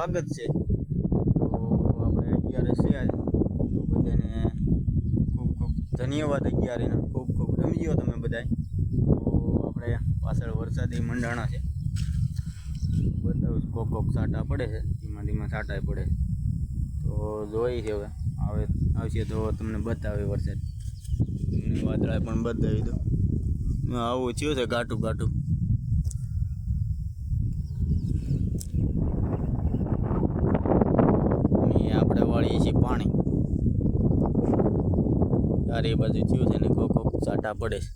સ્વાગત છે। તો આપણે 11 છે આજ, તો બધાને ખૂબ ખૂબ ધન્યવાદ 11 ખૂબ ખૂબ રમજો તમે બધાય। તો આપણે પાછળ વરસાદી મંડાણા છે, બતાવું કોક છાંટા પડે છે, ધીમા ધીમા છાંટા પડે। તો જોઈ છે હવે આવશે તો તમને બતાવે વરસાદ, તમને વાદળા પણ બતાવી દો। આવું થયું છે ઘાટું ઘાટું। આપણે વાળીએ છીએ પાણી, ચારે બાજુ થયું છે ને કોક છાંટા પડે છે।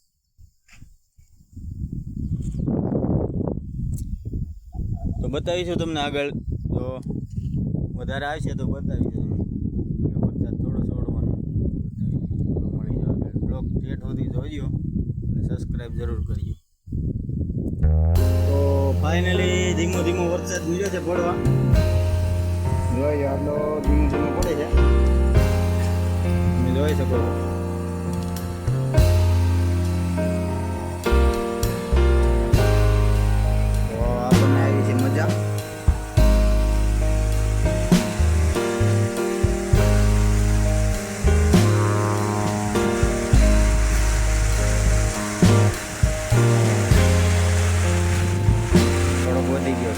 તો બતાવીશું તમને આગળ, તો વધારે આવશે તો બતાવીશું તમને કે વરસાદ થોડો છોડવાનો મળી જાય આગળ। બ્લોગ જેટ સુધી જોઈજો અને સબસ્ક્રાઈબ જરૂર કરજો। તો ફાઇનલી ધીમો ધીમો વરસાદ મળ્યો છે પડવા, જોઈએ આટલો ધીમો ધીમો પડે છે, તમે જોઈ શકો છો। તો આપણને આવી છે મજા। થોડોક વધી ગયો,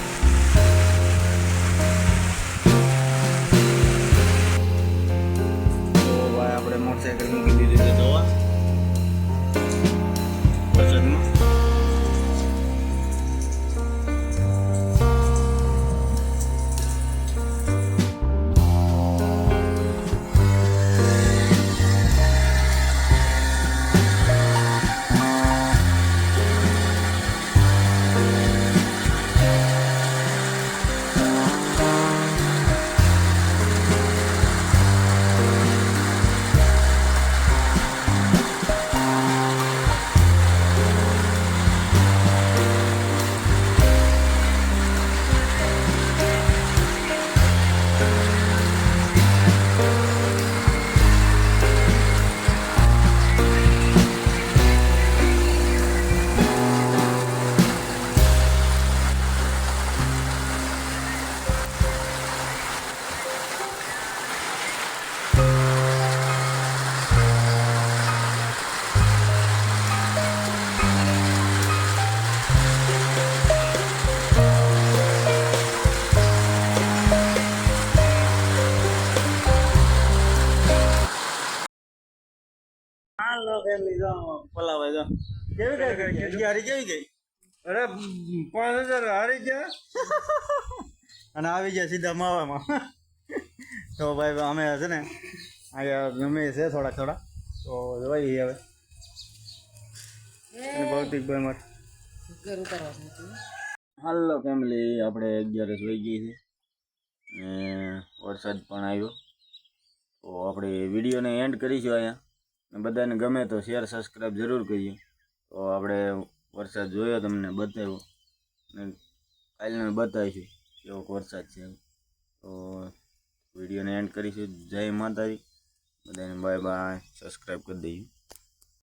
આપણે મોટરસાઇકલ મૂકી દીધી છે ધોવા વરસાદમાં। હાલો ફેમિલી, જો પલાવે જો કેવી ગઈ 11 કેવી ગઈ? અરે 5000 હારી ગયા અને આવી ગયા સીધા માવામાં। તો ભાઈ અમે છે ને અહીંયા ગમે છે થોડા થોડા, તો જોઈ હવે ભૌતિકભાઈ મારે હાલો ફેમિલી, આપણે 11 જોઈ ગઈ છે ને વરસાદ પણ આવ્યો। તો આપણે વિડીયોને એન્ડ કરીશું અહીંયા, બધાને ગમે તો શેર સબસ્ક્રાઈબ જરૂર કરજો। તો આપણે વરસાદ જોયો, તમને બતાવ્યો ને કાલને બતાવીશું કેવો વરસાદ છે। તો વિડીયોને એન્ડ કરીશું। જય માતાજી, બધાને બાય બાય, સબસ્ક્રાઈબ કરી દઈએ।